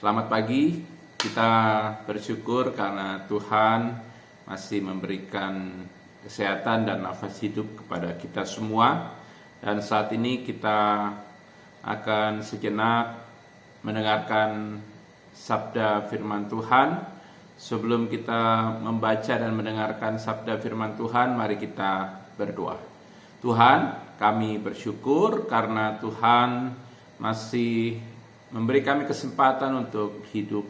Selamat pagi, kita bersyukur karena Tuhan masih memberikan kesehatan dan nafas hidup kepada kita semua. Dan saat ini kita akan sejenak mendengarkan sabda firman Tuhan. Sebelum kita membaca dan mendengarkan sabda firman Tuhan, mari kita berdoa. Tuhan, kami bersyukur karena Tuhan masih memberi kami kesempatan untuk hidup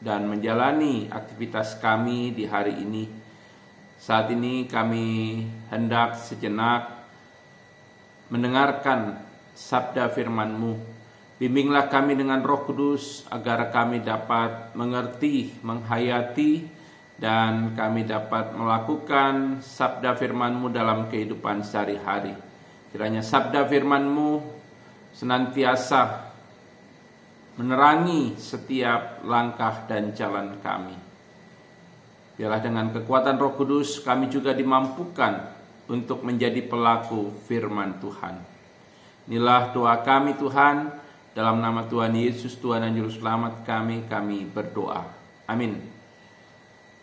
dan menjalani aktivitas kami di hari ini. Saat ini kami hendak sejenak mendengarkan sabda firman-Mu. Bimbinglah kami dengan Roh Kudus agar kami dapat mengerti, menghayati, dan kami dapat melakukan sabda firman-Mu dalam kehidupan sehari-hari. Kiranya sabda firman-Mu senantiasa menerangi setiap langkah dan jalan kami. Biarlah dengan kekuatan Roh Kudus kami juga dimampukan untuk menjadi pelaku firman Tuhan. Inilah doa kami Tuhan, dalam nama Tuhan Yesus, Tuhan dan Juru Selamat kami berdoa. Amin.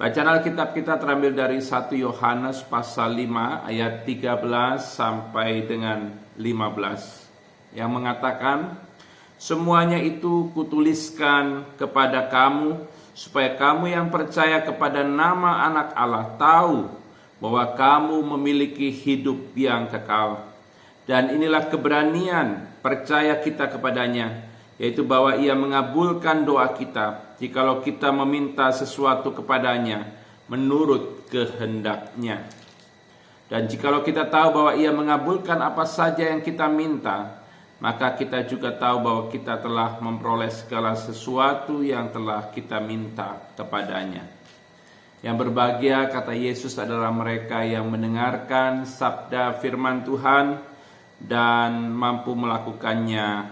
Bacaan Alkitab kita terambil dari 1 Yohanes pasal 5 ayat 13 sampai dengan 15 yang mengatakan, semuanya itu kutuliskan kepada kamu, supaya kamu yang percaya kepada nama Anak Allah tahu bahwa kamu memiliki hidup yang kekal. Dan inilah keberanian percaya kita kepadanya, yaitu bahwa Ia mengabulkan doa kita, jikalau kita meminta sesuatu kepadanya menurut kehendaknya. Dan jikalau kita tahu bahwa Ia mengabulkan apa saja yang kita minta, maka kita juga tahu bahwa kita telah memperoleh segala sesuatu yang telah kita minta kepadanya. Yang berbahagia, kata Yesus, adalah mereka yang mendengarkan sabda firman Tuhan dan mampu melakukannya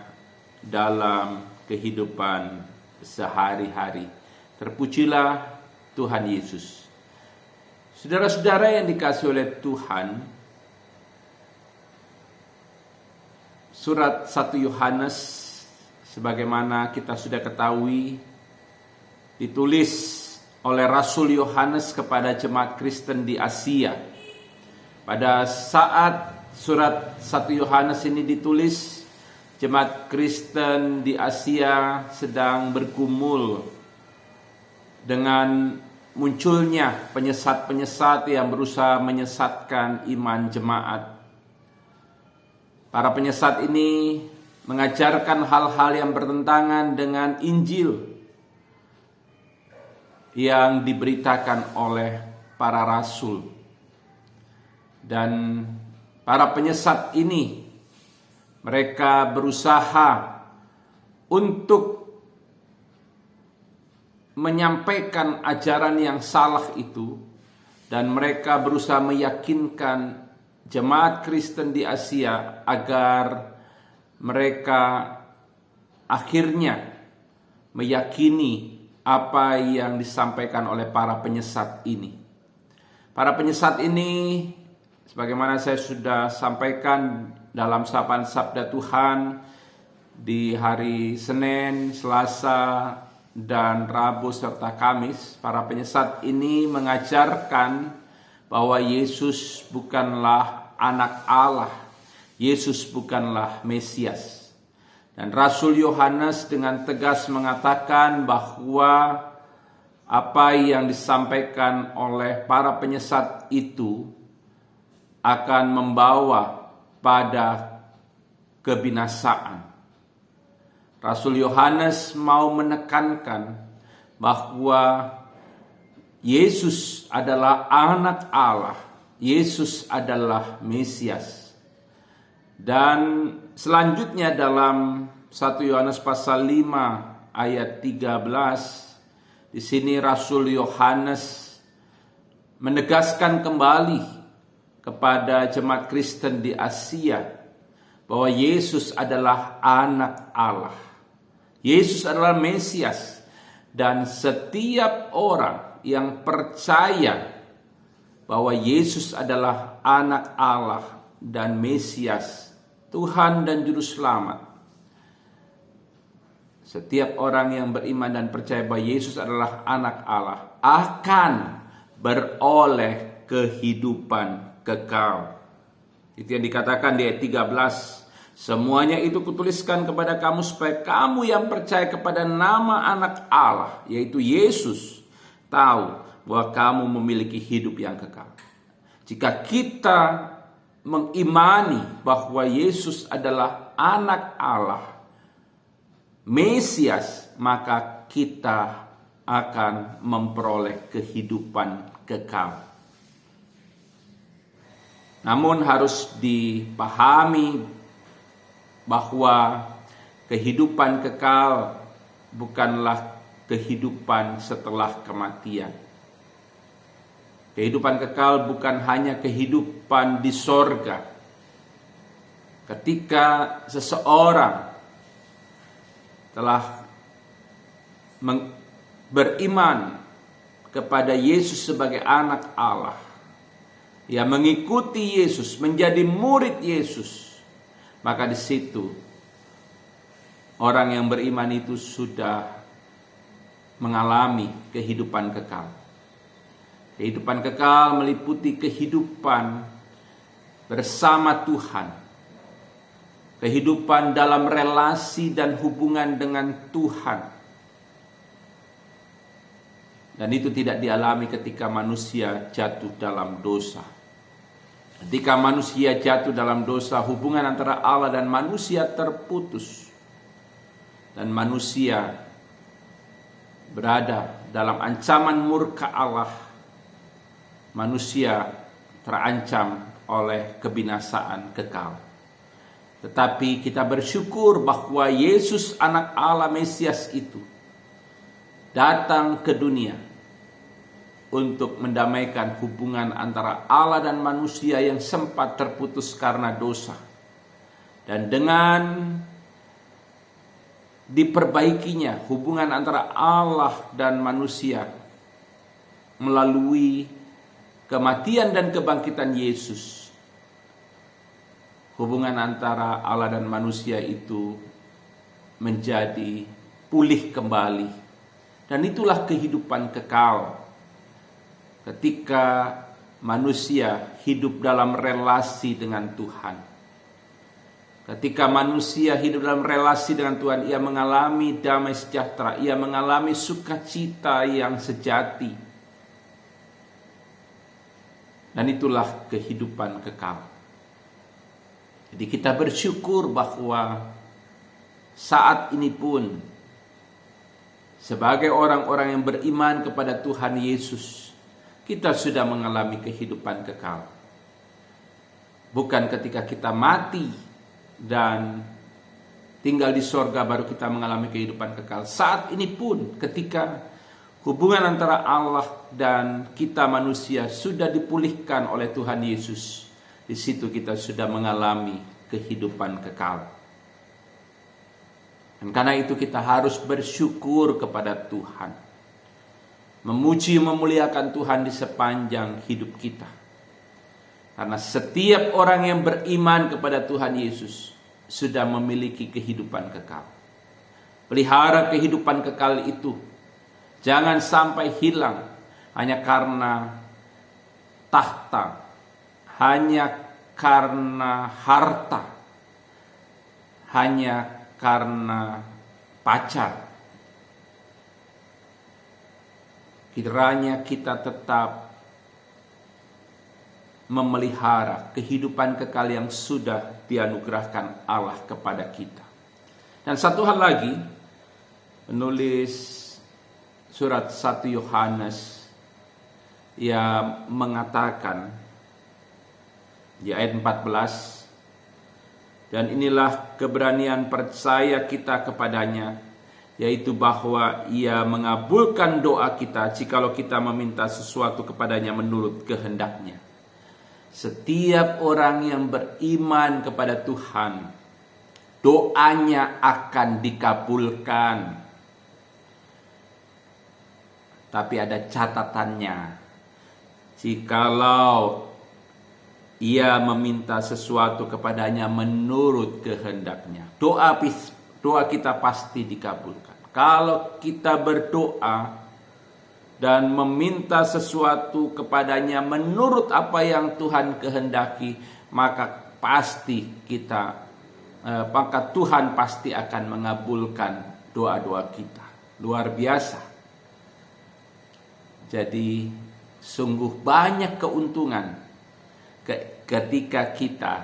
dalam kehidupan sehari-hari. Terpujilah Tuhan Yesus. Saudara-saudara yang dikasihi oleh Tuhan, surat 1 Yohanes, sebagaimana kita sudah ketahui, ditulis oleh Rasul Yohanes kepada jemaat Kristen di Asia. Pada saat surat 1 Yohanes ini ditulis, jemaat Kristen di Asia sedang bergumul dengan munculnya penyesat-penyesat yang berusaha menyesatkan iman jemaat. Para penyesat ini mengajarkan hal-hal yang bertentangan dengan Injil yang diberitakan oleh para rasul. Dan para penyesat ini, mereka berusaha untuk menyampaikan ajaran yang salah itu, dan mereka berusaha meyakinkan jemaat Kristen di Asia agar mereka akhirnya meyakini apa yang disampaikan oleh para penyesat ini. Para penyesat ini, sebagaimana saya sudah sampaikan dalam sapaan sabda Tuhan di hari Senin, Selasa, dan Rabu serta Kamis, para penyesat ini mengajarkan bahwa Yesus bukanlah Anak Allah, Yesus bukanlah Mesias. Dan Rasul Yohanes dengan tegas mengatakan bahwa apa yang disampaikan oleh para penyesat itu akan membawa pada kebinasaan. Rasul Yohanes mau menekankan bahwa Yesus adalah Anak Allah, Yesus adalah Mesias. Dan selanjutnya dalam 1 Yohanes pasal 5 ayat 13, di sini Rasul Yohanes menegaskan kembali kepada jemaat Kristen di Asia bahwa Yesus adalah Anak Allah, Yesus adalah Mesias, dan setiap orang yang percaya bahwa Yesus adalah Anak Allah dan Mesias, Tuhan dan Juru Selamat, Setiap orang yang beriman dan percaya bahwa Yesus adalah anak Allah akan beroleh kehidupan kekal. Itu yang dikatakan di ayat 13. Semuanya itu kutuliskan kepada kamu supaya kamu yang percaya kepada nama anak Allah, yaitu Yesus, tahu bahwa kamu memiliki hidup yang kekal. Jika kita mengimani bahwa Yesus adalah anak Allah, Mesias, maka kita akan memperoleh kehidupan kekal. Namun harus dipahami bahwa kehidupan kekal bukanlah kehidupan setelah kematian. Kehidupan kekal bukan hanya kehidupan di sorga. Ketika seseorang telah beriman kepada Yesus sebagai anak Allah, ia mengikuti Yesus, menjadi murid Yesus, maka di situ orang yang beriman itu sudah mengalami kehidupan kekal. Kehidupan kekal meliputi kehidupan bersama Tuhan, kehidupan dalam relasi dan hubungan dengan Tuhan. Dan itu tidak dialami ketika manusia jatuh dalam dosa. Ketika manusia jatuh dalam dosa, hubungan antara Allah dan manusia terputus. Dan manusia berada dalam ancaman murka Allah. Manusia terancam oleh kebinasaan kekal. Tetapi kita bersyukur bahwa Yesus anak Allah Mesias itu datang ke dunia untuk mendamaikan hubungan antara Allah dan manusia yang sempat terputus karena dosa. Dan dengan diperbaikinya hubungan antara Allah dan manusia melalui kematian dan kebangkitan Yesus, hubungan antara Allah dan manusia itu menjadi pulih kembali. Dan itulah kehidupan kekal. Ketika manusia hidup dalam relasi dengan Tuhan. Ketika manusia hidup dalam relasi dengan Tuhan, ia mengalami damai sejahtera, ia mengalami sukacita yang sejati. Dan itulah kehidupan kekal. Jadi kita bersyukur bahwa saat ini pun sebagai orang-orang yang beriman kepada Tuhan Yesus, kita sudah mengalami kehidupan kekal. Bukan ketika kita mati dan tinggal di sorga baru kita mengalami kehidupan kekal. Saat ini pun ketika hubungan antara Allah dan kita manusia sudah dipulihkan oleh Tuhan Yesus, di situ kita sudah mengalami kehidupan kekal. Dan karena itu kita harus bersyukur kepada Tuhan. Memuji memuliakan Tuhan di sepanjang hidup kita. Karena setiap orang yang beriman kepada Tuhan Yesus sudah memiliki kehidupan kekal. Pelihara kehidupan kekal itu. Jangan sampai hilang hanya karena tahta, hanya karena harta, hanya karena pacar. Kiranya kita tetap memelihara kehidupan kekal yang sudah dianugerahkan Allah kepada kita. Dan satu hal lagi, penulis surat 1 Yohanes yang mengatakan di ayat 14, dan inilah keberanian percaya kita kepadanya, yaitu bahwa ia mengabulkan doa kita jikalau kita meminta sesuatu kepadanya menurut kehendaknya. Setiap orang yang beriman kepada Tuhan, doanya akan dikabulkan. Tapi ada catatannya. Jikalau ia meminta sesuatu kepadanya menurut kehendaknya. Doa doa kita pasti dikabulkan. Kalau kita berdoa dan meminta sesuatu kepadanya menurut apa yang Tuhan kehendaki, maka Tuhan pasti akan mengabulkan doa-doa kita. Luar biasa. Jadi sungguh banyak keuntungan ketika kita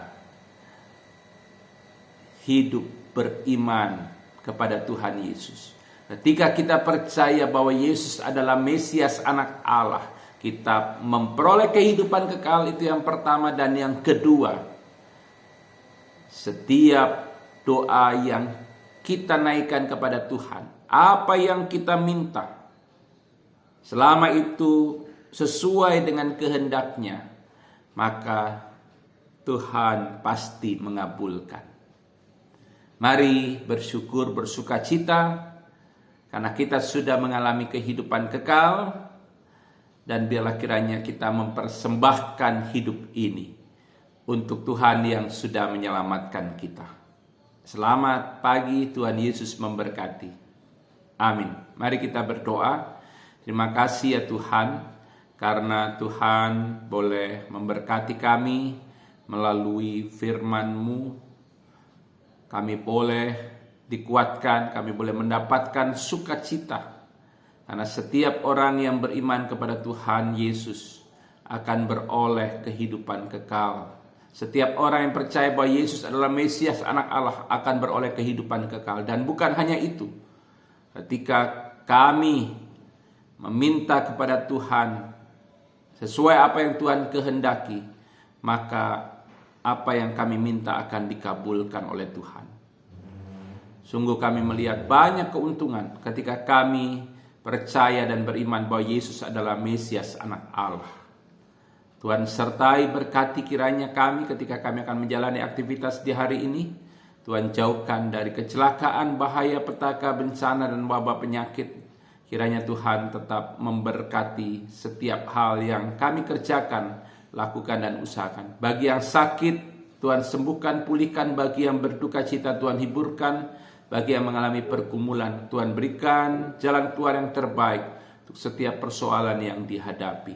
hidup beriman kepada Tuhan Yesus. Ketika kita percaya bahwa Yesus adalah Mesias, anak Allah, kita memperoleh kehidupan kekal, itu yang pertama. Dan yang kedua, setiap doa yang kita naikkan kepada Tuhan, apa yang kita minta, selama itu sesuai dengan kehendaknya, maka Tuhan pasti mengabulkan. Mari bersyukur, bersukacita, karena kita sudah mengalami kehidupan kekal, dan biarlah kiranya kita mempersembahkan hidup ini untuk Tuhan yang sudah menyelamatkan kita. Selamat pagi, Tuhan Yesus memberkati. Amin. Mari kita berdoa. Terima kasih ya Tuhan, karena Tuhan boleh memberkati kami melalui firman-Mu. Kami boleh dikuatkan, kami boleh mendapatkan sukacita. Karena setiap orang yang beriman kepada Tuhan Yesus akan beroleh kehidupan kekal. Setiap orang yang percaya bahwa Yesus adalah Mesias, anak Allah, akan beroleh kehidupan kekal. Dan bukan hanya itu, ketika kami meminta kepada Tuhan sesuai apa yang Tuhan kehendaki, maka apa yang kami minta akan dikabulkan oleh Tuhan. Sungguh kami melihat banyak keuntungan ketika kami percaya dan beriman bahwa Yesus adalah Mesias, anak Allah. Tuhan sertai berkati kiranya kami ketika kami akan menjalani aktivitas di hari ini. Tuhan jauhkan dari kecelakaan, bahaya, petaka, bencana, dan wabah penyakit. Kiranya Tuhan tetap memberkati setiap hal yang kami kerjakan, lakukan, dan usahakan. Bagi yang sakit, Tuhan sembuhkan, pulihkan. Bagi yang berduka cita, Tuhan hiburkan. Bagi yang mengalami pergumulan, Tuhan berikan jalan keluar yang terbaik untuk setiap persoalan yang dihadapi.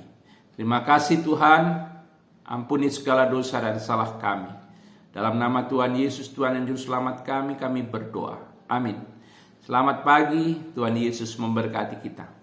Terima kasih Tuhan, ampuni segala dosa dan salah kami. Dalam nama Tuhan Yesus, Tuhan dan Juru Selamat kami berdoa. Amin. Selamat pagi, Tuhan Yesus memberkati kita.